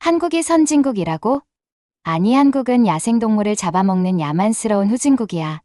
한국이 선진국이라고? 아니, 한국은 야생동물을 잡아먹는 야만스러운 후진국이야.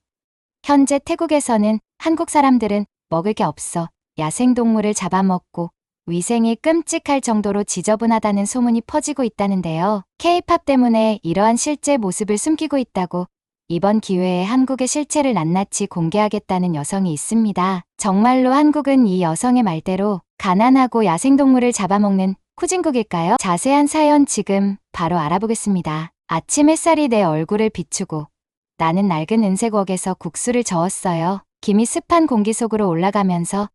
현재 태국에서는 한국 사람들은 먹을 게 없어 야생동물을 잡아먹고 위생이 끔찍할 정도로 지저분하다는 소문이 퍼지고 있다는데요. K-팝 때문에 이러한 실제 모습을 숨기고 있다고 이번 기회에 한국의 실체를 낱낱이 공개하겠다는 여성이 있습니다. 정말로 한국은 이 여성의 말대로 가난하고 야생동물을 잡아먹는 후진국일까요? 자세한 사연 지금 바로 알아보겠습니다. 아침 햇살이 내 얼굴을 비추고 나는 낡은 은색 웍에서 국수를 저었어요. 김이 습한 공기 속으로 올라가면서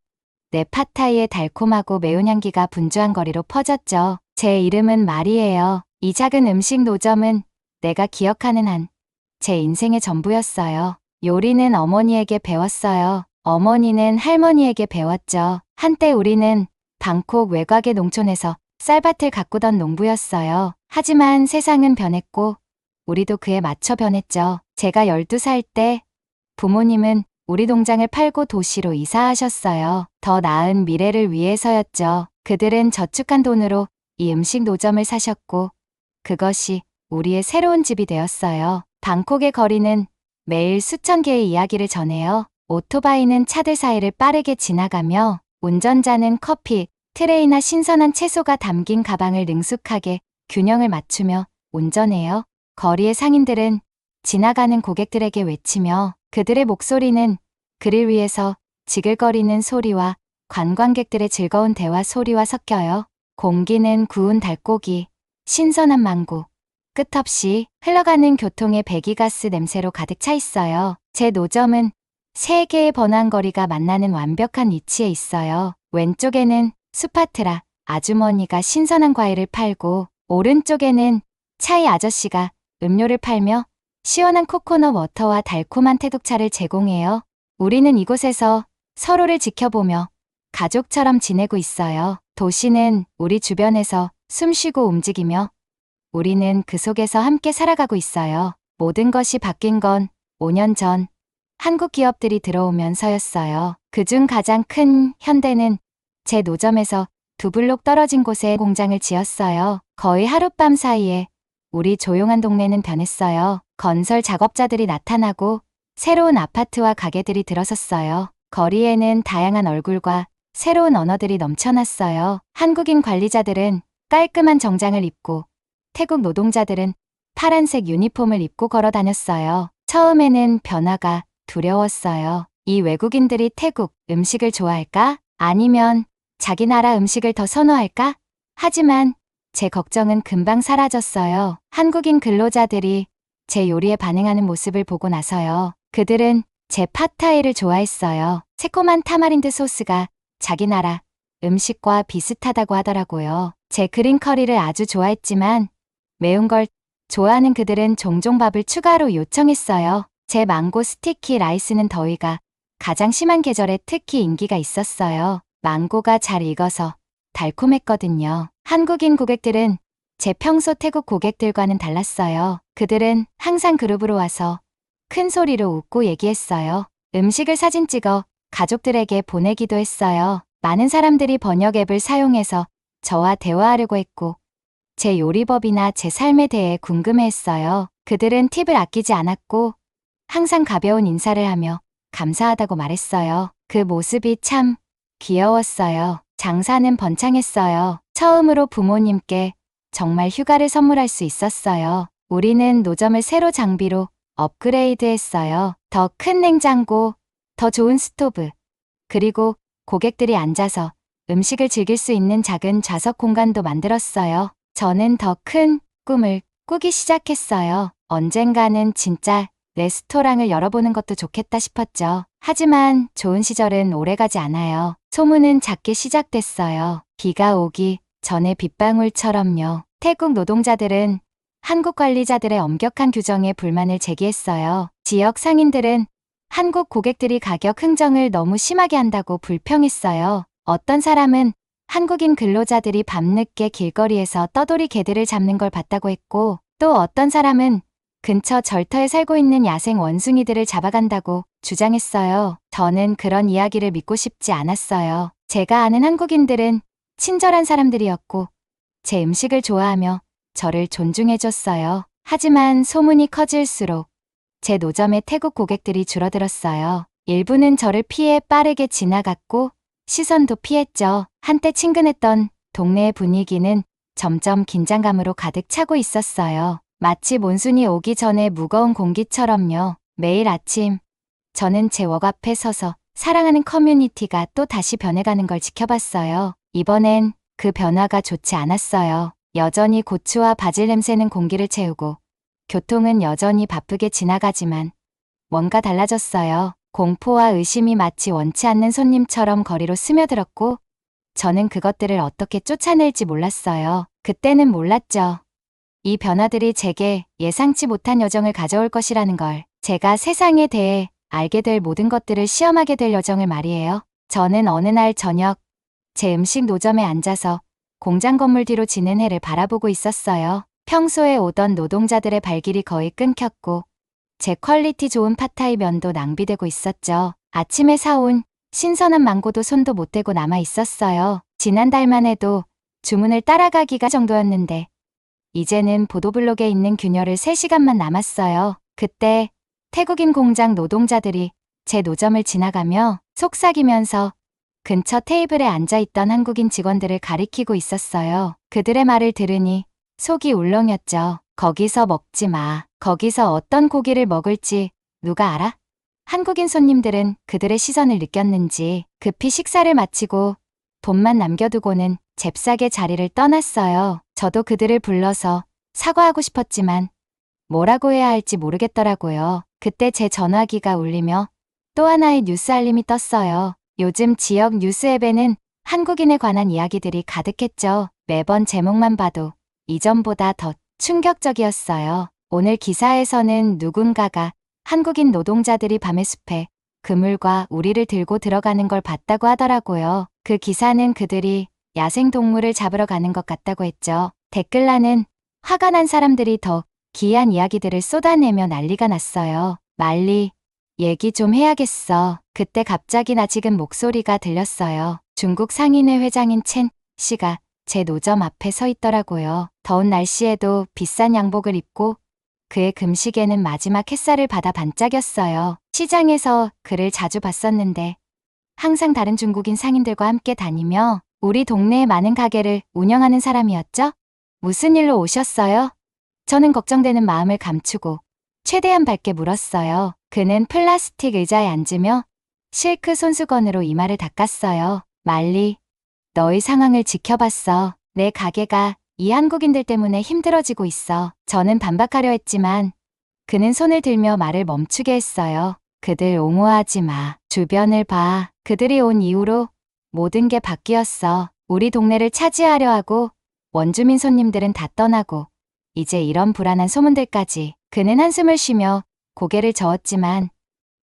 내 팟타이의 달콤하고 매운 향기가 분주한 거리로 퍼졌죠. 제 이름은 마리예요. 이 작은 음식 노점은 내가 기억하는 한 제 인생의 전부였어요. 요리는 어머니에게 배웠어요. 어머니는 할머니에게 배웠죠. 한때 우리는 방콕 외곽의 농촌에서 쌀밭을 가꾸던 농부였어요. 하지만 세상은 변했고 우리도 그에 맞춰 변했죠. 제가 12살 때 부모님은 우리 농장을 팔고 도시로 이사하셨어요. 더 나은 미래를 위해서였죠. 그들은 저축한 돈으로 이 음식 노점을 사셨고 그것이 우리의 새로운 집이 되었어요. 방콕의 거리는 매일 수천 개의 이야기를 전해요. 오토바이는 차들 사이를 빠르게 지나가며 운전자는 커피, 트레이나 신선한 채소가 담긴 가방을 능숙하게 균형을 맞추며 운전해요. 거리의 상인들은 지나가는 고객들에게 외치며 그들의 목소리는 그릴 위에서 지글거리는 소리와 관광객들의 즐거운 대화 소리와 섞여요. 공기는 구운 닭고기, 신선한 망고, 끝없이 흘러가는 교통의 배기가스 냄새로 가득 차 있어요. 제 노점은 세 개의 번화거리가 만나는 완벽한 위치에 있어요. 왼쪽에는 수파트라 아주머니가 신선한 과일을 팔고 오른쪽에는 차이 아저씨가 음료를 팔며 시원한 코코넛 워터와 달콤한 태국차를 제공해요. 우리는 이곳에서 서로를 지켜보며 가족처럼 지내고 있어요. 도시는 우리 주변에서 숨쉬고 움직이며 우리는 그 속에서 함께 살아가고 있어요. 모든 것이 바뀐 건 5년 전 한국 기업들이 들어오면서였어요. 그중 가장 큰 현대는 제 노점에서 2블록 떨어진 곳에 공장을 지었어요. 거의 하룻밤 사이에 우리 조용한 동네는 변했어요. 건설 작업자들이 나타나고 새로운 아파트와 가게들이 들어섰어요. 거리에는 다양한 얼굴과 새로운 언어들이 넘쳐났어요. 한국인 관리자들은 깔끔한 정장을 입고 태국 노동자들은 파란색 유니폼을 입고 걸어 다녔어요. 처음에는 변화가 두려웠어요. 이 외국인들이 태국 음식을 좋아할까? 아니면 자기 나라 음식을 더 선호할까? 하지만 제 걱정은 금방 사라졌어요. 한국인 근로자들이 제 요리에 반응하는 모습을 보고 나서요. 그들은 제 팟타이를 좋아했어요. 새콤한 타마린드 소스가 자기 나라 음식과 비슷하다고 하더라고요. 제 그린 커리를 아주 좋아했지만 매운 걸 좋아하는 그들은 종종 밥을 추가로 요청했어요. 제 망고 스티키 라이스는 더위가 가장 심한 계절에 특히 인기가 있었어요. 망고가 잘 익어서 달콤했거든요. 한국인 고객들은 제 평소 태국 고객들과는 달랐어요. 그들은 항상 그룹으로 와서 큰 소리로 웃고 얘기했어요. 음식을 사진 찍어 가족들에게 보내기도 했어요. 많은 사람들이 번역 앱을 사용해서 저와 대화하려고 했고 제 요리법이나 제 삶에 대해 궁금해했어요. 그들은 팁을 아끼지 않았고 항상 가벼운 인사를 하며 감사하다고 말했어요. 그 모습이 참 귀여웠어요. 장사는 번창했어요. 처음으로 부모님께 정말 휴가를 선물할 수 있었어요. 우리는 노점을 새로 장비로 업그레이드했어요. 더 큰 냉장고, 더 좋은 스토브, 그리고 고객들이 앉아서 음식을 즐길 수 있는 작은 좌석 공간도 만들었어요. 저는 더 큰 꿈을 꾸기 시작했어요. 언젠가는 진짜 레스토랑을 열어보는 것도 좋겠다 싶었죠. 하지만 좋은 시절은 오래가지 않아요. 소문은 작게 시작됐어요. 비가 오기 전에 빗방울처럼요. 태국 노동자들은 한국 관리자들의 엄격한 규정에 불만을 제기했어요. 지역 상인들은 한국 고객들이 가격 흥정을 너무 심하게 한다고 불평했어요. 어떤 사람은 한국인 근로자들이 밤늦게 길거리에서 떠돌이 개들을 잡는 걸 봤다고 했고, 또 어떤 사람은 근처 절터에 살고 있는 야생 원숭이들을 잡아간다고 주장했어요. 저는 그런 이야기를 믿고 싶지 않았어요. 제가 아는 한국인들은 친절한 사람들이었고 제 음식을 좋아하며 저를 존중해줬어요. 하지만 소문이 커질수록 제 노점에 태국 고객들이 줄어들었어요. 일부는 저를 피해 빠르게 지나갔고 시선도 피했죠. 한때 친근했던 동네의 분위기는 점점 긴장감으로 가득 차고 있었어요. 마치 몬순이 오기 전에 무거운 공기처럼요. 매일 아침 저는 제 웍 앞에 서서 사랑하는 커뮤니티가 또 다시 변해가는 걸 지켜봤어요. 이번엔 그 변화가 좋지 않았어요. 여전히 고추와 바질 냄새는 공기를 채우고 교통은 여전히 바쁘게 지나가지만 뭔가 달라졌어요. 공포와 의심이 마치 원치 않는 손님처럼 거리로 스며들었고 저는 그것들을 어떻게 쫓아낼지 몰랐어요. 그때는 몰랐죠. 이 변화들이 제게 예상치 못한 여정을 가져올 것이라는 걸. 제가 세상에 대해 알게 될 모든 것들을 시험하게 될 여정을 말이에요. 저는 어느 날 저녁 제 음식 노점에 앉아서 공장 건물 뒤로 지는 해를 바라보고 있었어요. 평소에 오던 노동자들의 발길이 거의 끊겼고 제 퀄리티 좋은 팟타이 면도 낭비되고 있었죠. 아침에 사온 신선한 망고도 손도 못 대고 남아 있었어요. 지난달만 해도 주문을 따라가기가 정도였는데 이제는 보도블록에 있는 균열을 3시간만 남았어요. 그때 태국인 공장 노동자들이 제 노점을 지나가며 속삭이면서 근처 테이블에 앉아있던 한국인 직원들을 가리키고 있었어요. 그들의 말을 들으니 속이 울렁였죠. 거기서 먹지 마. 거기서 어떤 고기를 먹을지 누가 알아? 한국인 손님들은 그들의 시선을 느꼈는지 급히 식사를 마치고 돈만 남겨두고는 잽싸게 자리를 떠났어요. 저도 그들을 불러서 사과하고 싶었지만 뭐라고 해야 할지 모르겠더라고요. 그때 제 전화기가 울리며 또 하나의 뉴스 알림이 떴어요. 요즘 지역 뉴스 앱에는 한국인에 관한 이야기들이 가득했죠. 매번 제목만 봐도 이전보다 더 충격적이었어요. 오늘 기사에서는 누군가가 한국인 노동자들이 밤의 숲에 그물과 우리를 들고 들어가는 걸 봤다고 하더라고요. 그 기사는 그들이 야생동물을 잡으러 가는 것 같다고 했죠. 댓글란은 화가 난 사람들이 더 기이한 이야기들을 쏟아내며 난리가 났어요. 말리, 얘기 좀 해야겠어. 그때 갑자기 낯익은 목소리가 들렸어요. 중국 상인회 회장인 첸 씨가 제 노점 앞에 서 있더라고요. 더운 날씨에도 비싼 양복을 입고 그의 금시계는 마지막 햇살을 받아 반짝였어요. 시장에서 그를 자주 봤었는데 항상 다른 중국인 상인들과 함께 다니며 우리 동네의 많은 가게를 운영하는 사람이었죠. 무슨 일로 오셨어요? 저는 걱정되는 마음을 감추고 최대한 밝게 물었어요. 그는 플라스틱 의자에 앉으며 실크 손수건으로 이마를 닦았어요. 말리, 너의 상황을 지켜봤어. 내 가게가 이 한국인들 때문에 힘들어지고 있어. 저는 반박하려 했지만 그는 손을 들며 말을 멈추게 했어요. 그들 옹호하지 마. 주변을 봐. 그들이 온 이후로 모든 게 바뀌었어. 우리 동네를 차지하려 하고 원주민 손님들은 다 떠나고 이제 이런 불안한 소문들까지. 그는 한숨을 쉬며 고개를 저었지만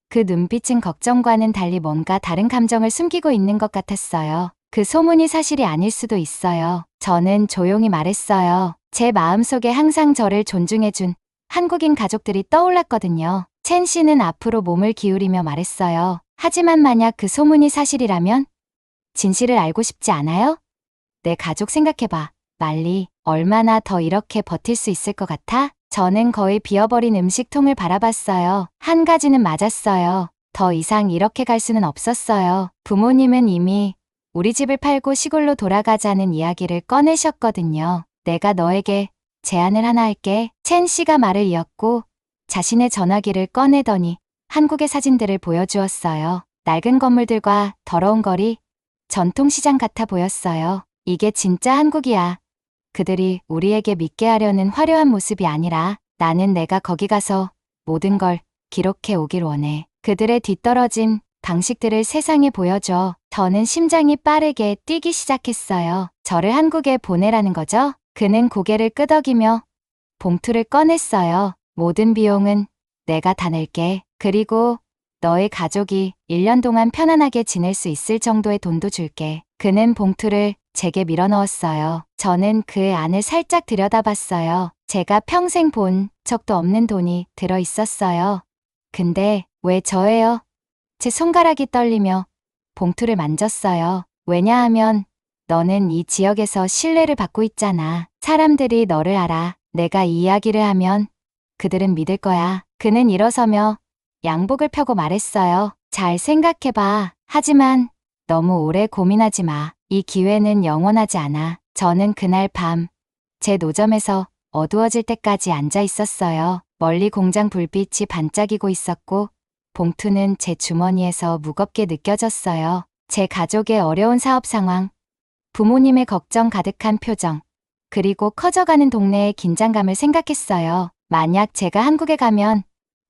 그 눈빛은 걱정과는 달리 뭔가 다른 감정을 숨기고 있는 것 같았어요. 그 소문이 사실이 아닐 수도 있어요. 저는 조용히 말했어요. 제 마음속에 항상 저를 존중해준 한국인 가족들이 떠올랐거든요. 첸 씨는 앞으로 몸을 기울이며 말했어요. 하지만 만약 그 소문이 사실이라면 진실을 알고 싶지 않아요? 내 가족 생각해봐. 말리, 얼마나 더 이렇게 버틸 수 있을 것 같아? 저는 거의 비어버린 음식통을 바라봤어요. 한 가지는 맞았어요. 더 이상 이렇게 갈 수는 없었어요. 부모님은 이미 우리 집을 팔고 시골로 돌아가자는 이야기를 꺼내셨거든요. 내가 너에게 제안을 하나 할게. 첸 씨가 말을 이었고 자신의 전화기를 꺼내더니 한국의 사진들을 보여주었어요. 낡은 건물들과 더러운 거리, 전통시장 같아 보였어요. 이게 진짜 한국이야. 그들이 우리에게 믿게 하려는 화려한 모습이 아니라 나는 내가 거기 가서 모든 걸 기록해 오길 원해. 그들의 뒤떨어진 방식들을 세상에 보여줘. 저는 심장이 빠르게 뛰기 시작했어요. 저를 한국에 보내라는 거죠? 그는 고개를 끄덕이며 봉투를 꺼냈어요. 모든 비용은 내가 다 낼게. 그리고 너의 가족이 1년 동안 편안하게 지낼 수 있을 정도의 돈도 줄게. 그는 봉투를 제게 밀어넣었어요. 저는 그 안을 살짝 들여다봤어요. 제가 평생 본 적도 없는 돈이 들어 있었어요. 근데 왜 저예요? 제 손가락이 떨리며 봉투를 만졌어요. 왜냐하면 너는 이 지역에서 신뢰를 받고 있잖아. 사람들이 너를 알아. 내가 이 이야기를 하면 그들은 믿을 거야. 그는 일어서며 양복을 펴고 말했어요. 잘 생각해봐. 하지만 너무 오래 고민하지 마. 이 기회는 영원하지 않아. 저는 그날 밤 제 노점에서 어두워질 때까지 앉아 있었어요. 멀리 공장 불빛이 반짝이고 있었고 봉투는 제 주머니에서 무겁게 느껴졌어요. 제 가족의 어려운 사업 상황, 부모님의 걱정 가득한 표정, 그리고 커져가는 동네의 긴장감을 생각했어요. 만약 제가 한국에 가면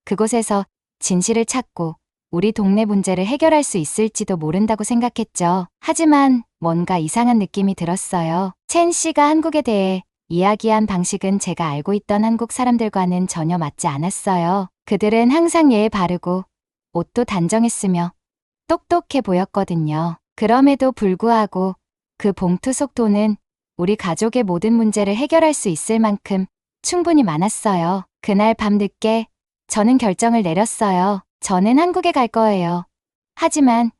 그곳에서 진실을 찾고 우리 동네 문제를 해결할 수 있을지도 모른다고 생각했죠. 하지만 뭔가 이상한 느낌이 들었어요. 첸 씨가 한국에 대해 이야기한 방식은 제가 알고 있던 한국 사람들과는 전혀 맞지 않았어요. 그들은 항상 예의 바르고 옷도 단정했으며 똑똑해 보였거든요. 그럼에도 불구하고 그 봉투 속 돈은 우리 가족의 모든 문제를 해결할 수 있을 만큼 충분히 많았어요. 그날 밤 늦게 저는 결정을 내렸어요. 저는 한국에 갈 거예요. 하지만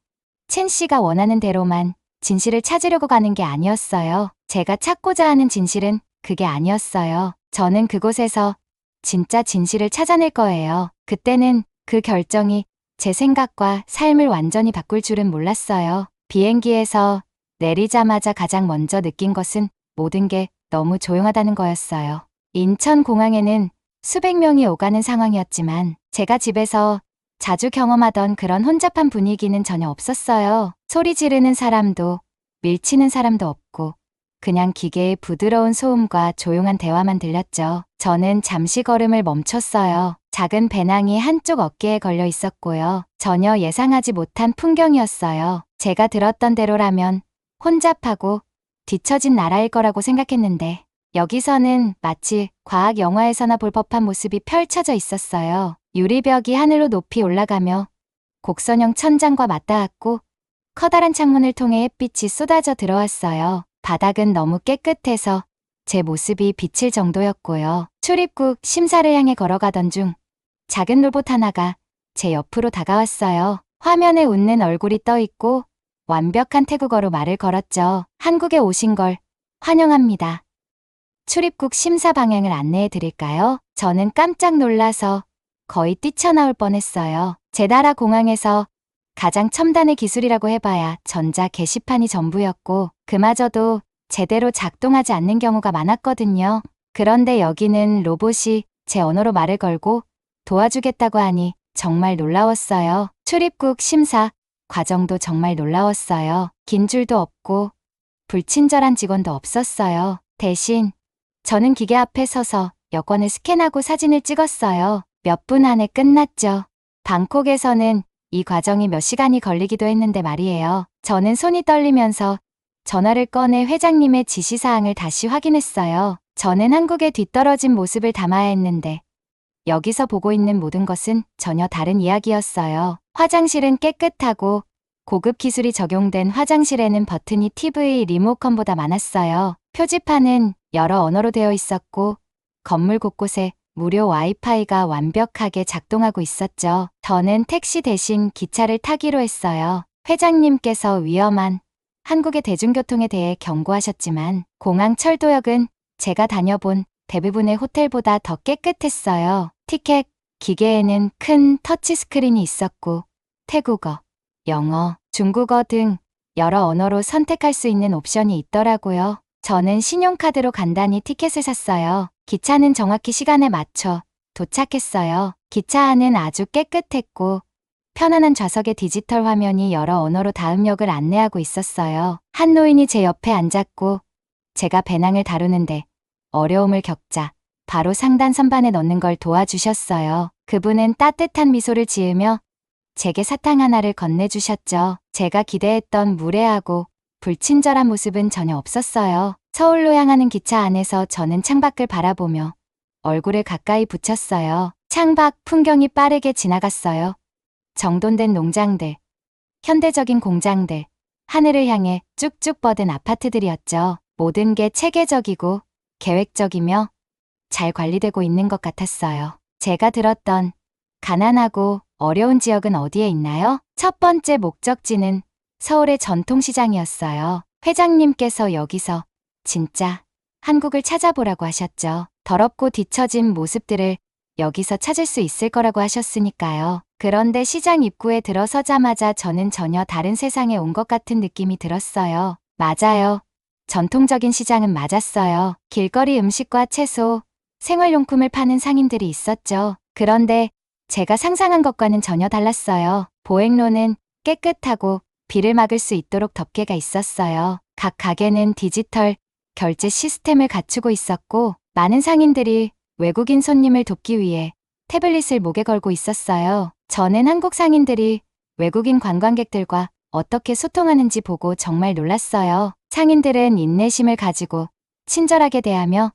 첸 씨가 원하는 대로만 진실을 찾으려고 가는 게 아니었어요. 제가 찾고자 하는 진실은 그게 아니었어요. 저는 그곳에서 진짜 진실을 찾아낼 거예요. 그때는 그 결정이 제 생각과 삶을 완전히 바꿀 줄은 몰랐어요. 비행기에서 내리자마자 가장 먼저 느낀 것은 모든 게 너무 조용하다는 거였어요. 인천공항에는 수백 명이 오가는 상황이었지만 제가 집에서 자주 경험하던 그런 혼잡한 분위기는 전혀 없었어요. 소리 지르는 사람도 밀치는 사람도 없고 그냥 기계의 부드러운 소음과 조용한 대화만 들렸죠. 저는 잠시 걸음을 멈췄어요. 작은 배낭이 한쪽 어깨에 걸려 있었고요. 전혀 예상하지 못한 풍경이었어요. 제가 들었던 대로라면 혼잡하고 뒤처진 나라일 거라고 생각했는데 여기서는 마치 과학 영화에서나 볼 법한 모습이 펼쳐져 있었어요. 유리벽이 하늘로 높이 올라가며 곡선형 천장과 맞닿았고 커다란 창문을 통해 햇빛이 쏟아져 들어왔어요. 바닥은 너무 깨끗해서 제 모습이 비칠 정도였고요. 출입국 심사를 향해 걸어가던 중 작은 로봇 하나가 제 옆으로 다가왔어요. 화면에 웃는 얼굴이 떠 있고 완벽한 태국어로 말을 걸었죠. 한국에 오신 걸 환영합니다. 출입국 심사 방향을 안내해 드릴까요? 저는 깜짝 놀라서 거의 뛰쳐나올 뻔했어요. 제 나라 공항에서 가장 첨단의 기술이라고 해봐야 전자 게시판이 전부였고 그마저도 제대로 작동하지 않는 경우가 많았거든요. 그런데 여기는 로봇이 제 언어로 말을 걸고 도와주겠다고 하니 정말 놀라웠어요. 출입국 심사 과정도 정말 놀라웠어요. 긴 줄도 없고 불친절한 직원도 없었어요. 대신 저는 기계 앞에 서서 여권을 스캔하고 사진을 찍었어요. 몇 분 안에 끝났죠. 방콕에서는 이 과정이 몇 시간이 걸리기도 했는데 말이에요. 저는 손이 떨리면서 전화를 꺼내 회장님의 지시사항을 다시 확인했어요. 저는 한국에 뒤떨어진 모습을 담아야 했는데 여기서 보고 있는 모든 것은 전혀 다른 이야기였어요. 화장실은 깨끗하고 고급 기술이 적용된 화장실에는 버튼이 TV 리모컨보다 많았어요. 표지판은 여러 언어로 되어 있었고 건물 곳곳에 무료 와이파이가 완벽하게 작동하고 있었죠. 저는 택시 대신 기차를 타기로 했어요. 회장님께서 위험한 한국의 대중교통에 대해 경고하셨지만 공항 철도역은 제가 다녀본 대부분의 호텔보다 더 깨끗했어요. 티켓 기계에는 큰 터치스크린이 있었고 태국어, 영어, 중국어 등 여러 언어로 선택할 수 있는 옵션이 있더라고요. 저는 신용카드로 간단히 티켓을 샀어요. 기차는 정확히 시간에 맞춰 도착했어요. 기차 안은 아주 깨끗했고 편안한 좌석의 디지털 화면이 여러 언어로 다음 역을 안내하고 있었어요. 한 노인이 제 옆에 앉았고 제가 배낭을 다루는데 어려움을 겪자 바로 상단 선반에 넣는 걸 도와주셨어요. 그분은 따뜻한 미소를 지으며 제게 사탕 하나를 건네주셨죠. 제가 기대했던 무례하고 불친절한 모습은 전혀 없었어요. 서울로 향하는 기차 안에서 저는 창밖을 바라보며 얼굴을 가까이 붙였어요. 창밖 풍경이 빠르게 지나갔어요. 정돈된 농장들, 현대적인 공장들, 하늘을 향해 쭉쭉 뻗은 아파트들이었죠. 모든 게 체계적이고 계획적이며 잘 관리되고 있는 것 같았어요. 제가 들었던 가난하고 어려운 지역은 어디에 있나요? 첫 번째 목적지는 서울의 전통시장이었어요. 회장님께서 여기서 진짜 한국을 찾아보라고 하셨죠. 더럽고 뒤처진 모습들을 여기서 찾을 수 있을 거라고 하셨으니까요. 그런데 시장 입구에 들어서자마자 저는 전혀 다른 세상에 온 것 같은 느낌이 들었어요. 맞아요. 전통적인 시장은 맞았어요. 길거리 음식과 채소, 생활용품을 파는 상인들이 있었죠. 그런데 제가 상상한 것과는 전혀 달랐어요. 보행로는 깨끗하고 비를 막을 수 있도록 덮개가 있었어요. 각 가게는 디지털 결제 시스템을 갖추고 있었고, 많은 상인들이 외국인 손님을 돕기 위해 태블릿을 목에 걸고 있었어요. 저는 한국 상인들이 외국인 관광객들과 어떻게 소통하는지 보고 정말 놀랐어요. 상인들은 인내심을 가지고 친절하게 대하며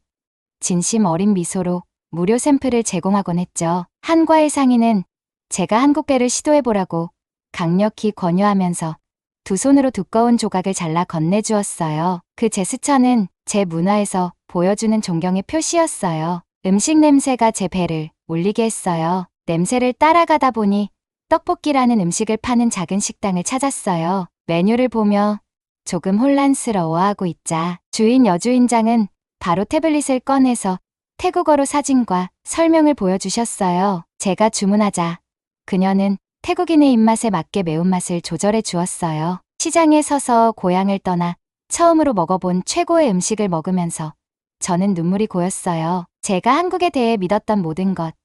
진심 어린 미소로 무료 샘플을 제공하곤 했죠. 한 과일 상인은 제가 한국계를 시도해보라고 강력히 권유하면서 두 손으로 두꺼운 조각을 잘라 건네주었어요. 그 제스처는 제 문화에서 보여주는 존경의 표시였어요. 음식 냄새가 제 배를 울리게 했어요. 냄새를 따라가다 보니 떡볶이라는 음식을 파는 작은 식당을 찾았어요. 메뉴를 보며 조금 혼란스러워하고 있자 주인 여주인장은 바로 태블릿을 꺼내서 태국어로 사진과 설명을 보여주셨어요. 제가 주문하자 그녀는 태국인의 입맛에 맞게 매운맛을 조절해 주었어요. 시장에 서서 고향을 떠나 처음으로 먹어본 최고의 음식을 먹으면서 저는 눈물이 고였어요. 제가 한국에 대해 믿었던 모든 것,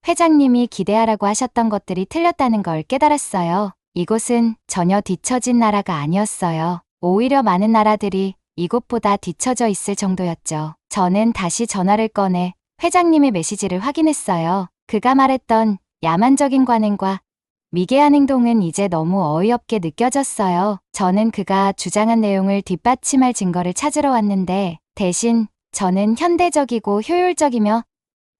회장님이 기대하라고 하셨던 것들이 틀렸다는 걸 깨달았어요. 이곳은 전혀 뒤처진 나라가 아니었어요. 오히려 많은 나라들이 이곳보다 뒤처져 있을 정도였죠. 저는 다시 전화를 꺼내 회장님의 메시지를 확인했어요. 그가 말했던 야만적인 관행과 미개한 행동은 이제 너무 어이없게 느껴졌어요. 저는 그가 주장한 내용을 뒷받침할 증거를 찾으러 왔는데 대신 저는 현대적이고 효율적이며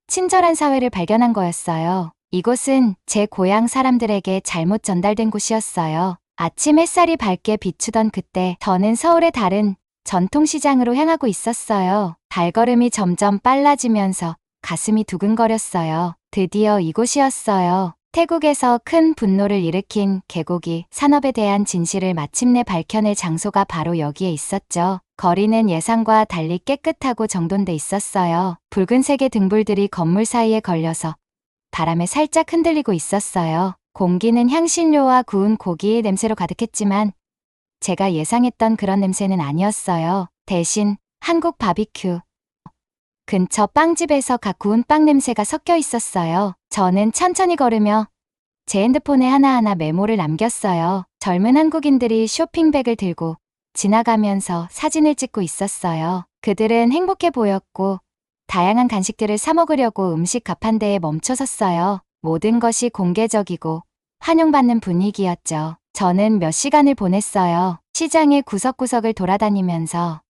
친절한 사회를 발견한 거였어요. 이곳은 제 고향 사람들에게 잘못 전달된 곳이었어요. 아침 햇살이 밝게 비추던 그때 저는 서울의 다른 전통시장으로 향하고 있었어요. 발걸음이 점점 빨라지면서 가슴이 두근거렸어요. 드디어 이곳이었어요. 태국에서 큰 분노를 일으킨 개고기 산업에 대한 진실을 마침내 밝혀낼 장소가 바로 여기에 있었죠. 거리는 예상과 달리 깨끗하고 정돈돼 있었어요. 붉은색의 등불들이 건물 사이에 걸려서 바람에 살짝 흔들리고 있었어요. 공기는 향신료와 구운 고기의 냄새로 가득했지만 제가 예상했던 그런 냄새는 아니었어요. 대신 한국 바비큐 근처 빵집에서 각 구운 빵 냄새가 섞여 있었어요. 저는 천천히 걸으며 제 핸드폰에 하나하나 메모를 남겼어요. 젊은 한국인들이 쇼핑백을 들고 지나가면서 사진을 찍고 있었어요. 그들은 행복해 보였고 다양한 간식들을 사 먹으려고 음식 가판대에 멈춰섰어요. 모든 것이 공개적이고 환영받는 분위기였죠. 저는 몇 시간을 보냈어요. 시장의 구석구석을 돌아다니면서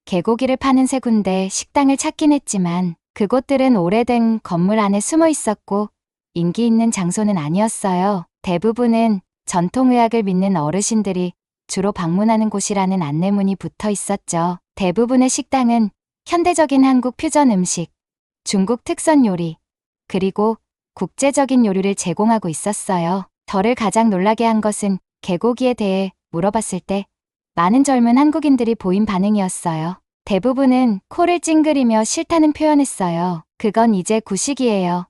개고기를 파는 세 군데 식당을 찾긴 했지만 그곳들은 오래된 건물 안에 숨어 있었고 인기 있는 장소는 아니었어요. 대부분은 전통의학을 믿는 어르신들이 주로 방문하는 곳이라는 안내문이 붙어 있었죠. 대부분의 식당은 현대적인 한국 퓨전 음식, 중국 특선 요리, 그리고 국제적인 요리를 제공하고 있었어요. 저를 가장 놀라게 한 것은 개고기에 대해 물어봤을 때 많은 젊은 한국인들이 보인 반응이었어요. 대부분은 코를 찡그리며 싫다는 표현했어요. 그건 이제 구식이에요.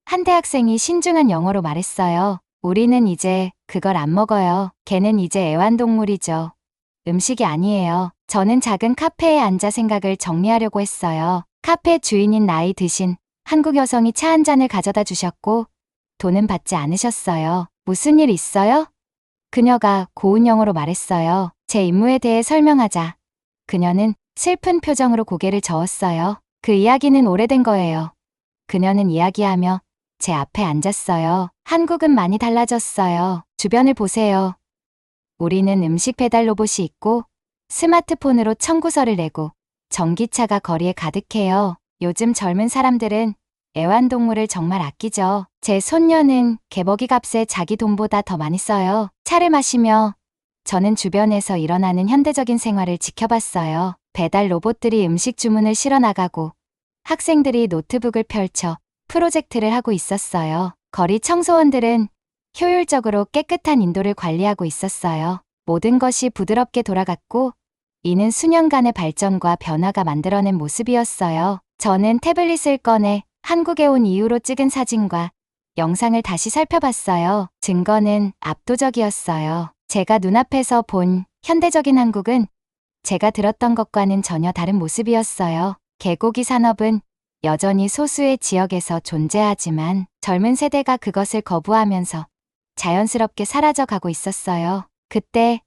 한 대학생이 신중한 영어로 말했어요. 우리는 이제 그걸 안 먹어요. 걔는 이제 애완동물이죠. 음식이 아니에요. 저는 작은 카페에 앉아 생각을 정리하려고 했어요. 카페 주인인 나이 드신 한국 여성이 차 한 잔을 가져다 주셨고 돈은 받지 않으셨어요. 무슨 일 있어요? 그녀가 고운 영어로 말했어요. 제 임무에 대해 설명하자. 그녀는 슬픈 표정으로 고개를 저었어요. 그 이야기는 오래된 거예요. 그녀는 이야기하며 제 앞에 앉았어요. 한국은 많이 달라졌어요. 주변을 보세요. 우리는 음식 배달 로봇이 있고 스마트폰으로 청구서를 내고 전기차가 거리에 가득해요. 요즘 젊은 사람들은 애완동물을 정말 아끼죠. 제 손녀는 개먹이 값에 자기 돈보다 더 많이 써요. 차를 마시며 저는 주변에서 일어나는 현대적인 생활을 지켜봤어요. 배달 로봇들이 음식 주문을 실어 나가고 학생들이 노트북을 펼쳐 프로젝트를 하고 있었어요. 거리 청소원들은 효율적으로 깨끗한 인도를 관리하고 있었어요. 모든 것이 부드럽게 돌아갔고 이는 수년간의 발전과 변화가 만들어낸 모습이었어요. 저는 태블릿을 꺼내 한국에 온 이후로 찍은 사진과 영상을 다시 살펴봤어요. 증거는 압도적이었어요. 제가 눈앞에서 본 현대적인 한국은 제가 들었던 것과는 전혀 다른 모습이었어요. 개고기 산업은 여전히 소수의 지역에서 존재하지만 젊은 세대가 그것을 거부하면서 자연스럽게 사라져가고 있었어요. 그때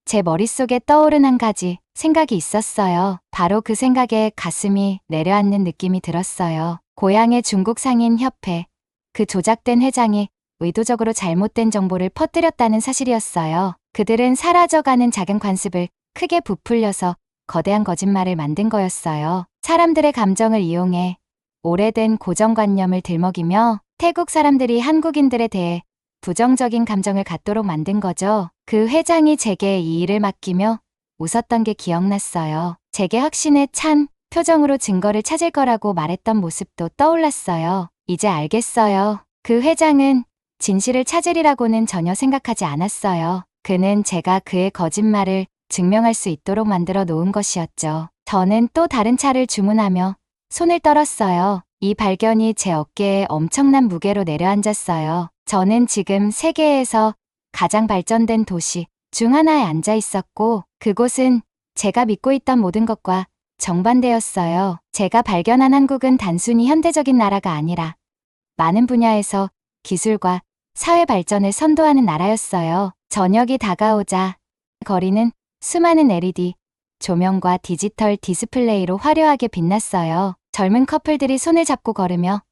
제 머릿속에 떠오른 한 가지 생각이 있었어요. 바로 그 생각에 가슴이 내려앉는 느낌이 들었어요. 고향의 중국 상인협회, 그 조작된 회장이 의도적으로 잘못된 정보를 퍼뜨렸다는 사실이었어요. 그들은 사라져가는 작은 관습을 크게 부풀려서 거대한 거짓말을 만든 거였어요. 사람들의 감정을 이용해 오래된 고정관념을 들먹이며 태국 사람들이 한국인들에 대해 부정적인 감정을 갖도록 만든 거죠. 그 회장이 제게 이 일을 맡기며 웃었던 게 기억났어요. 제게 확신에 찬 표정으로 증거를 찾을 거라고 말했던 모습도 떠올랐어요. 이제 알겠어요. 그 회장은 진실을 찾으리라고는 전혀 생각하지 않았어요. 그는 제가 그의 거짓말을 증명할 수 있도록 만들어 놓은 것이었죠. 저는 또 다른 차를 주문하며 손을 떨었어요. 이 발견이 제 어깨에 엄청난 무게로 내려앉았어요. 저는 지금 세계에서 가장 발전된 도시 중 하나에 앉아 있었고 그곳은 제가 믿고 있던 모든 것과 정반대였어요. 제가 발견한 한국은 단순히 현대적인 나라가 아니라 많은 분야에서 기술과 사회 발전을 선도하는 나라였어요. 저녁이 다가오자 거리는 수많은 LED 조명과 디지털 디스플레이로 화려하게 빛났어요. 젊은 커플들이 손을 잡고 걸으며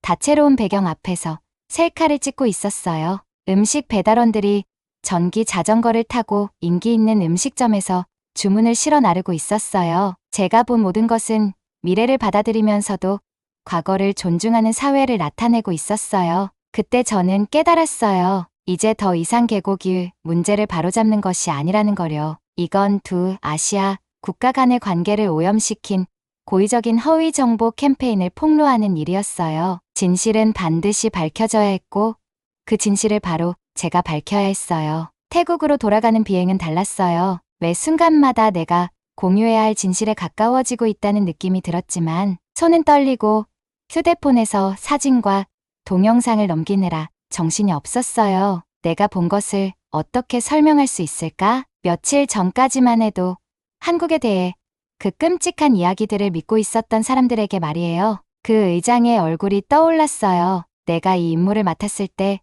다채로운 배경 앞에서 셀카를 찍고 있었어요. 음식 배달원들이 전기 자전거를 타고 인기 있는 음식점에서 주문을 실어 나르고 있었어요. 제가 본 모든 것은 미래를 받아들이면서도 과거를 존중하는 사회를 나타내고 있었어요. 그때 저는 깨달았어요. 이제 더 이상 계곡이 문제를 바로잡는 것이 아니라는 거요. 이건 두 아시아 국가 간의 관계를 오염시킨 고의적인 허위 정보 캠페인을 폭로하는 일이었어요. 진실은 반드시 밝혀져야 했고 그 진실을 바로 제가 밝혀야 했어요. 태국으로 돌아가는 비행은 달랐어요. 매 순간마다 내가 공유해야 할 진실에 가까워지고 있다는 느낌이 들었지만 손은 떨리고 휴대폰에서 사진과 동영상을 넘기느라 정신이 없었어요. 내가 본 것을 어떻게 설명할 수 있을까? 며칠 전까지만 해도 한국에 대해 그 끔찍한 이야기들을 믿고 있었던 사람들에게 말이에요. 그 의장의 얼굴이 떠올랐어요. 내가 이 임무를 맡았을 때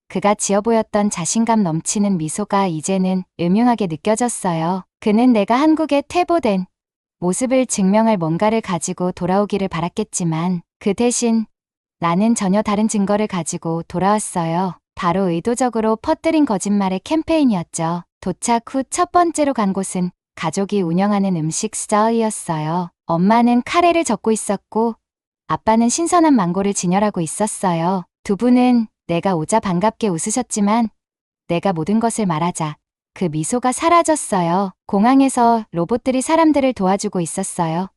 그가 지어 보였던 자신감 넘치는 미소가 이제는 음흉하게 느껴졌어요. 그는 내가 한국에 퇴보된 모습을 증명할 뭔가를 가지고 돌아오기를 바랐겠지만 그 대신 나는 전혀 다른 증거를 가지고 돌아왔어요. 바로 의도적으로 퍼뜨린 거짓말의 캠페인이었죠. 도착 후 첫 번째로 간 곳은 가족이 운영하는 음식 스토어였어요. 엄마는 카레를 젓고 있었고 아빠는 신선한 망고를 진열하고 있었어요. 두 분은 내가 오자 반갑게 웃으셨지만 내가 모든 것을 말하자 그 미소가 사라졌어요. 공항에서 로봇들이 사람들을 도와주고 있었어요.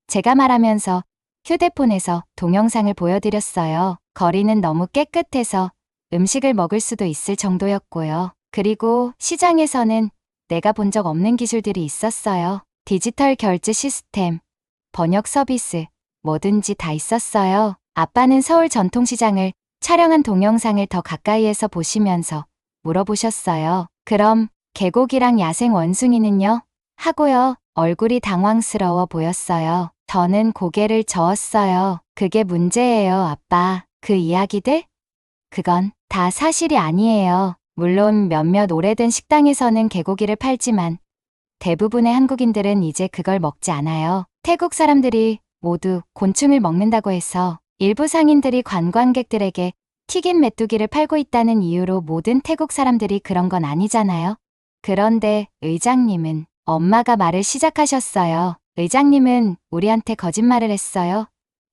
제가 말하면서 휴대폰에서 동영상을 보여드렸어요. 거리는 너무 깨끗해서 음식을 먹을 수도 있을 정도였고요. 그리고 시장에서는 내가 본 적 없는 기술들이 있었어요. 디지털 결제 시스템, 번역 서비스, 뭐든지 다 있었어요. 아빠는 서울 전통시장을 촬영한 동영상을 더 가까이에서 보시면서 물어보셨어요. 그럼 계곡이랑 야생 원숭이는요? 하고요. 얼굴이 당황스러워 보였어요. 저는 고개를 저었어요. 그게 문제예요, 아빠. 그 이야기들? 그건 다 사실이 아니에요. 물론 몇몇 오래된 식당에서는 개고기를 팔지만 대부분의 한국인들은 이제 그걸 먹지 않아요. 태국 사람들이 모두 곤충을 먹는다고 해서 일부 상인들이 관광객들에게 튀긴 메뚜기를 팔고 있다는 이유로 모든 태국 사람들이 그런 건 아니잖아요. 그런데 의장님은 엄마가 말을 시작하셨어요. 의장님은 우리한테 거짓말을 했어요.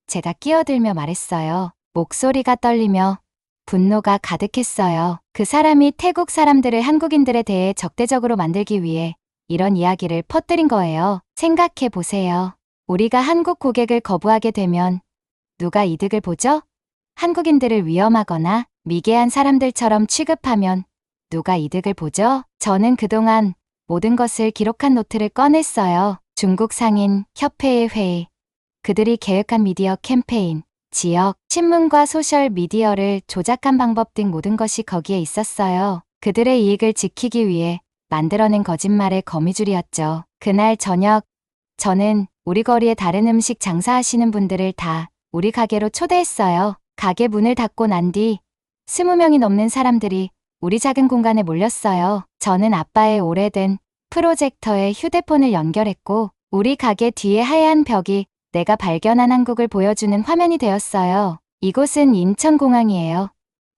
제가 끼어들며 말했어요. 목소리가 떨리며 분노가 가득했어요. 그 사람이 태국 사람들을 한국인들에 대해 적대적으로 만들기 위해 이런 이야기를 퍼뜨린 거예요. 생각해 보세요. 우리가 한국 고객을 거부하게 되면 누가 이득을 보죠? 한국인들을 위험하거나 미개한 사람들처럼 취급하면 누가 이득을 보죠? 저는 그동안 모든 것을 기록한 노트를 꺼냈어요. 중국 상인 협회의 회의, 그들이 계획한 미디어 캠페인, 지역, 신문과 소셜 미디어를 조작한 방법 등 모든 것이 거기에 있었어요. 그들의 이익을 지키기 위해 만들어낸 거짓말의 거미줄이었죠. 그날 저녁, 저는 우리 거리의 다른 음식 장사하시는 분들을 다 우리 가게로 초대했어요. 가게 문을 닫고 난 뒤 20명이 넘는 사람들이 우리 작은 공간에 몰렸어요. 저는 아빠의 오래된 프로젝터에 휴대폰을 연결했고 우리 가게 뒤에 하얀 벽이 내가 발견한 한국을 보여주는 화면이 되었어요. 이곳은 인천공항이에요.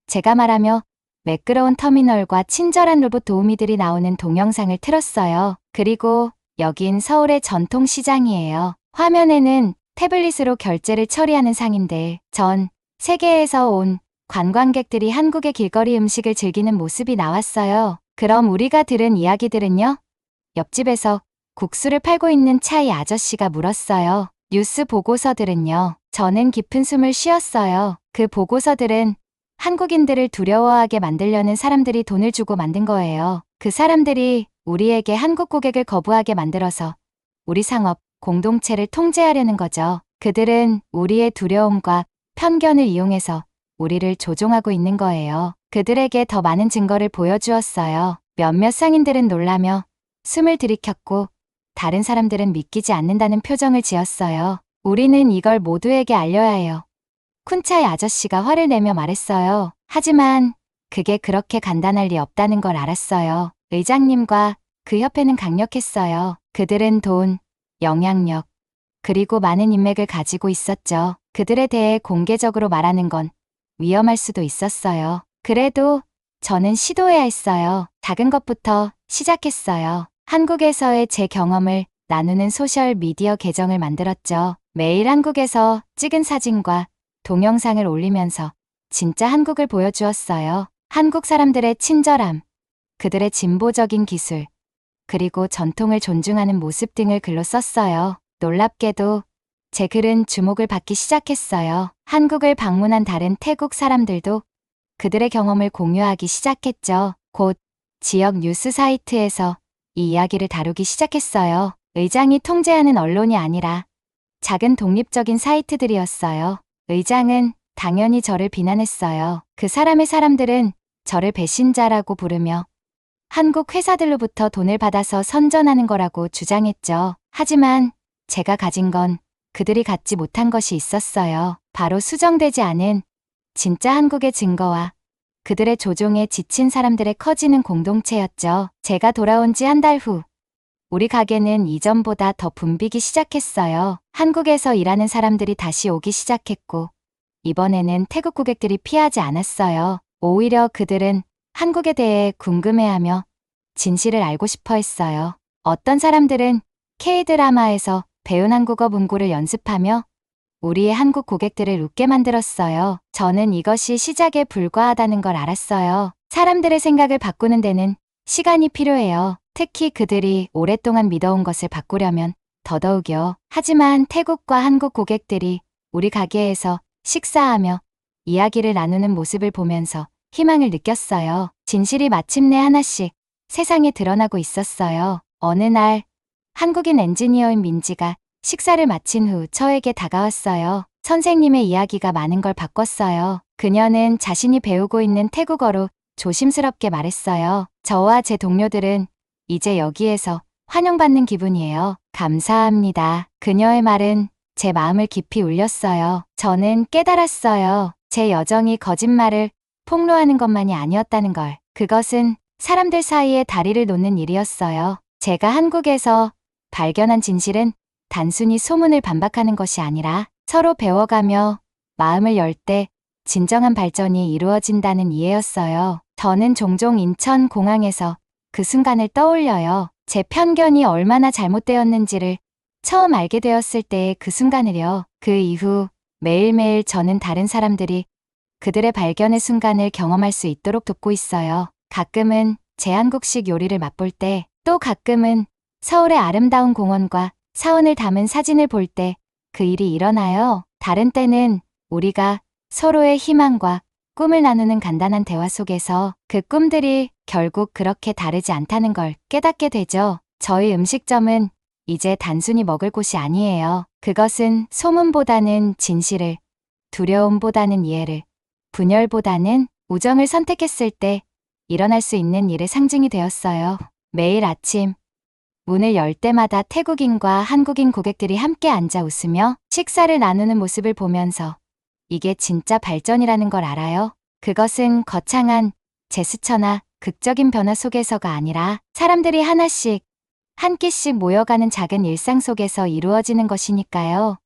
제가 말하며 매끄러운 터미널과 친절한 로봇 도우미들이 나오는 동영상을 틀었어요. 그리고 여긴 서울의 전통시장이에요. 화면에는 태블릿으로 결제를 처리하는 상인들, 전 세계에서 온 관광객들이 한국의 길거리 음식을 즐기는 모습이 나왔어요. 그럼 우리가 들은 이야기들은요? 옆집에서 국수를 팔고 있는 차이 아저씨가 물었어요. 뉴스 보고서들은요? 저는 깊은 숨을 쉬었어요. 그 보고서들은 한국인들을 두려워하게 만들려는 사람들이 돈을 주고 만든 거예요. 그 사람들이 우리에게 한국 고객을 거부하게 만들어서 우리 상업, 공동체를 통제하려는 거죠. 그들은 우리의 두려움과 편견을 이용해서 우리를 조종하고 있는 거예요. 그들에게 더 많은 증거를 보여주었어요. 몇몇 상인들은 놀라며 숨을 들이켰고 다른 사람들은 믿기지 않는다는 표정을 지었어요. 우리는 이걸 모두에게 알려야 해요. 쿤차이 아저씨가 화를 내며 말했어요. 하지만 그게 그렇게 간단할 리 없다는 걸 알았어요. 의장님과 그 협회는 강력했어요. 그들은 돈, 영향력, 그리고 많은 인맥을 가지고 있었죠. 그들에 대해 공개적으로 말하는 건 위험할 수도 있었어요. 그래도 저는 시도해야 했어요. 작은 것부터 시작했어요. 한국에서의 제 경험을 나누는 소셜 미디어 계정을 만들었죠. 매일 한국에서 찍은 사진과 동영상을 올리면서 진짜 한국을 보여주었어요. 한국 사람들의 친절함, 그들의 진보적인 기술, 그리고 전통을 존중하는 모습 등을 글로 썼어요. 놀랍게도 제 글은 주목을 받기 시작했어요. 한국을 방문한 다른 태국 사람들도 그들의 경험을 공유하기 시작했죠. 곧 지역 뉴스 사이트에서 이 이야기를 다루기 시작했어요. 의장이 통제하는 언론이 아니라 작은 독립적인 사이트들이었어요. 의장은 당연히 저를 비난했어요. 그 사람의 사람들은 저를 배신자라고 부르며 한국 회사들로부터 돈을 받아서 선전하는 거라고 주장했죠. 하지만 제가 가진 건 그들이 갖지 못한 것이 있었어요. 바로 수정되지 않은 진짜 한국의 증거와 그들의 조종에 지친 사람들의 커지는 공동체였죠. 제가 돌아온 지 한 달 후, 우리 가게는 이전보다 더 붐비기 시작했어요. 한국에서 일하는 사람들이 다시 오기 시작했고, 이번에는 태국 고객들이 피하지 않았어요. 오히려 그들은 한국에 대해 궁금해하며 진실을 알고 싶어 했어요. 어떤 사람들은 K-드라마에서 배운 한국어 문구를 연습하며 우리의 한국 고객들을 웃게 만들었어요. 저는 이것이 시작에 불과하다는 걸 알았어요. 사람들의 생각을 바꾸는 데는 시간이 필요해요. 특히 그들이 오랫동안 믿어온 것을 바꾸려면 더더욱요. 하지만 태국과 한국 고객들이 우리 가게에서 식사하며 이야기를 나누는 모습을 보면서 희망을 느꼈어요. 진실이 마침내 하나씩 세상에 드러나고 있었어요. 어느 날 한국인 엔지니어인 민지가 식사를 마친 후 저에게 다가왔어요. 선생님의 이야기가 많은 걸 바꿨어요. 그녀는 자신이 배우고 있는 태국어로 조심스럽게 말했어요. 저와 제 동료들은 이제 여기에서 환영받는 기분이에요. 감사합니다. 그녀의 말은 제 마음을 깊이 울렸어요. 저는 깨달았어요. 제 여정이 거짓말을 폭로하는 것만이 아니었다는 걸. 그것은 사람들 사이에 다리를 놓는 일이었어요. 제가 한국에서 발견한 진실은 단순히 소문을 반박하는 것이 아니라 서로 배워가며 마음을 열 때 진정한 발전이 이루어진다는 이해였어요. 저는 종종 인천공항에서 그 순간을 떠올려요. 제 편견이 얼마나 잘못되었는지를 처음 알게 되었을 때의 그 순간을요. 그 이후 매일매일 저는 다른 사람들이 그들의 발견의 순간을 경험할 수 있도록 돕고 있어요. 가끔은 제 한국식 요리를 맛볼 때, 또 가끔은 서울의 아름다운 공원과 사원을 담은 사진을 볼 때 그 일이 일어나요. 다른 때는 우리가 서로의 희망과 꿈을 나누는 간단한 대화 속에서 그 꿈들이 결국 그렇게 다르지 않다는 걸 깨닫게 되죠. 저희 음식점은 이제 단순히 먹을 곳이 아니에요. 그것은 소문보다는 진실을, 두려움보다는 이해를, 분열보다는 우정을 선택했을 때 일어날 수 있는 일의 상징이 되었어요. 매일 아침 문을 열 때마다 태국인과 한국인 고객들이 함께 앉아 웃으며 식사를 나누는 모습을 보면서 이게 진짜 발전이라는 걸 알아요. 그것은 거창한 제스처나 극적인 변화 속에서가 아니라 사람들이 하나씩 한 끼씩 모여가는 작은 일상 속에서 이루어지는 것이니까요.